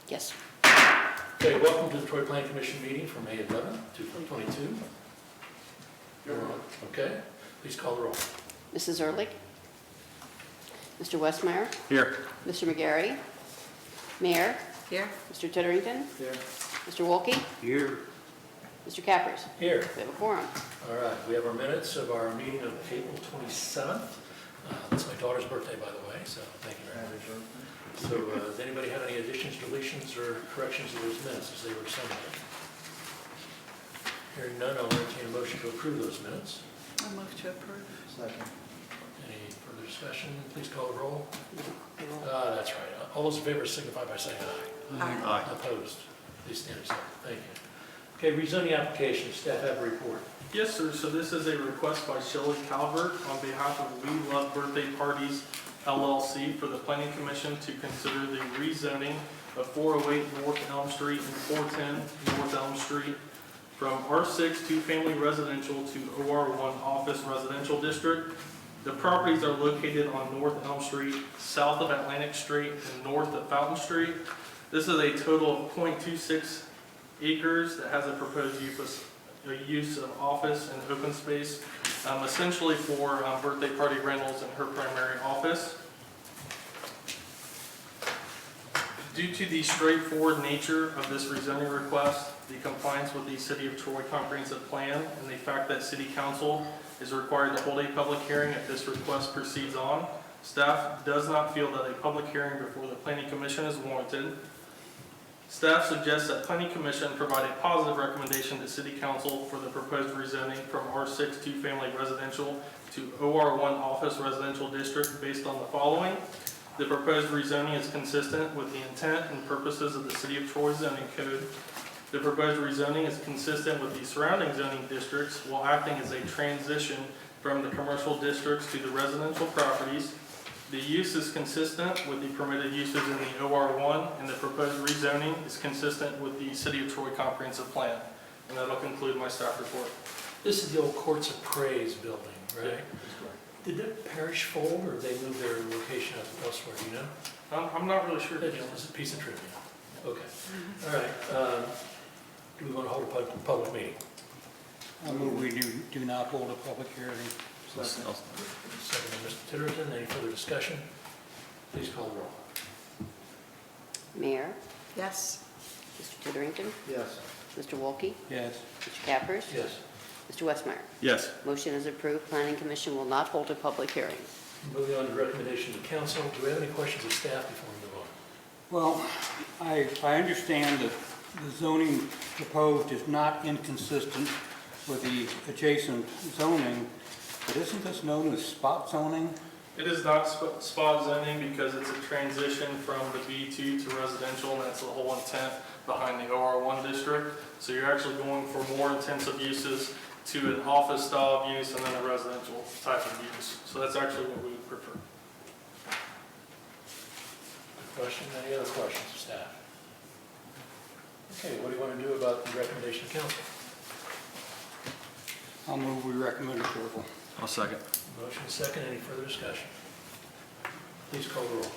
Yes. Okay, welcome to the Troy Planning Commission meeting for May 11th, 2022. Okay, please call the roll. Mrs. Ehrlich? Mr. Westmeyer? Here. Mr. McGarry? Mayor? Here. Mr. Titterington? Here. Mr. Wolke? Here. Mr. Cappers? Here. We have a quorum. All right, we have our minutes of our meeting of April 27th. That's my daughter's birthday, by the way, so thank you very much. So does anybody have any additions, deletions, or corrections to those minutes as they were sent in? Hearing none, I'll entertain a motion to approve those minutes. I move to approve. Second. Any further discussion? Please call the roll. That's right. All those in favor signify by saying aye. Aye. Opposed? Please stand aside. Thank you. Okay, rezoning application. Staff have a report. Yes, sir. So this is a request by Shelley Calvert on behalf of We Love Birthday Parties LLC for the Planning Commission to consider the rezoning of 408 North Elm Street and 410 North Elm Street from R6 two-family residential to OR1 office residential district. The properties are located on North Elm Street, south of Atlantic Street, and north of Fountain Street. This is a total of 0.26 acres that has a proposed use of office and open space, essentially for birthday party rentals in her primary office. Due to the straightforward nature of this rezoning request, the compliance with the City of Troy Comprehensive Plan, and the fact that City Council is required to hold a public hearing if this request proceeds on, staff does not feel that a public hearing before the Planning Commission is warranted. Staff suggests that Planning Commission provide a positive recommendation to City Council for the proposed rezoning from R6 two-family residential to OR1 office residential district based on the following. The proposed rezoning is consistent with the intent and purposes of the City of Troy zoning code. The proposed rezoning is consistent with the surrounding zoning districts while acting as a transition from the commercial districts to the residential properties. The use is consistent with the permitted uses in the OR1, and the proposed rezoning is consistent with the City of Troy Comprehensive Plan. And that'll conclude my staff report. This is the old Courts of Praise building, right? Did the parish fold, or did they move their location elsewhere, do you know? I'm not really sure. It's a piece of trivia. Okay. All right. Do we want to hold a public meeting? I move we do not hold a public hearing. Second by Mr. Titterton. Any further discussion? Please call the roll. Mayor? Yes. Mr. Titterington? Yes. Mr. Wolke? Yes. Mr. Cappers? Yes. Mr. Westmeyer? Yes. Motion is approved. Planning Commission will not hold a public hearing. Moving on to recommendation to council. Do we have any questions of staff before we move on? Well, I understand that the zoning proposed is not inconsistent with the adjacent zoning, but isn't this known as spot zoning? It is not spot zoning because it's a transition from the B2 to residential, and that's the whole intent behind the OR1 district. So you're actually going for more intensive uses to an office style of use and then a residential type of use. So that's actually what we would prefer. Good question. Any other questions of staff? Okay, what do you want to do about the recommendation of council? I'll move we recommend approval. I'll second. Motion is second. Any further discussion? Please call the roll.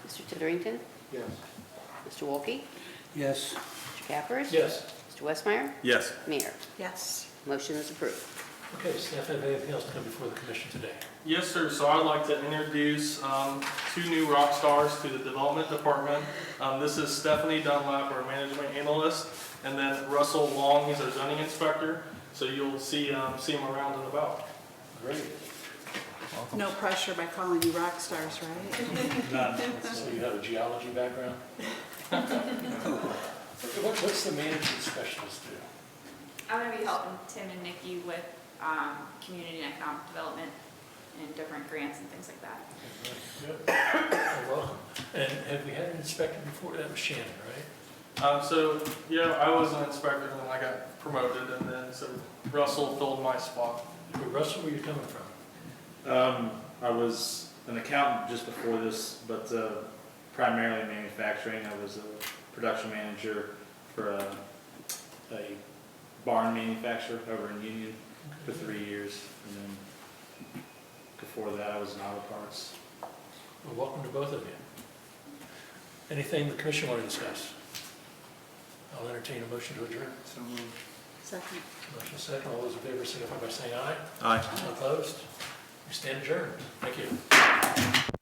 Mr. Titterington? Yes. Mr. Wolke? Yes. Mr. Cappers? Yes. Mr. Westmeyer? Yes. Mayor? Yes. Motion is approved. Okay, staff have anything else to come before the commission today? Yes, sir. So I'd like to introduce two new rock stars to the development department. This is Stephanie Dunlap, our management analyst, and then Russell Long, he's our zoning inspector. So you'll see him around and about. Great. No pressure by calling you rock stars, right? None. So you have a geology background? What's the management specialist do? I'm going to be helping Tim and Nikki with community and economic development and different grants and things like that. Good. Well, welcome. And have we had an inspector before? That was Shannon, right? So yeah, I was an inspector and then I got promoted, and then so Russell filled my spot. Russell, where are you coming from? I was an accountant just before this, but primarily manufacturing. I was a production manager for a barn manufacturer over in Union for 3 years, and then before that I was in auto parts. Well, welcome to both of you. Anything the commission want to discuss? I'll entertain a motion to adjourn. So moved. Second. Motion second. All those in favor signify by saying aye. Aye. Opposed? We stand adjourned. Thank you.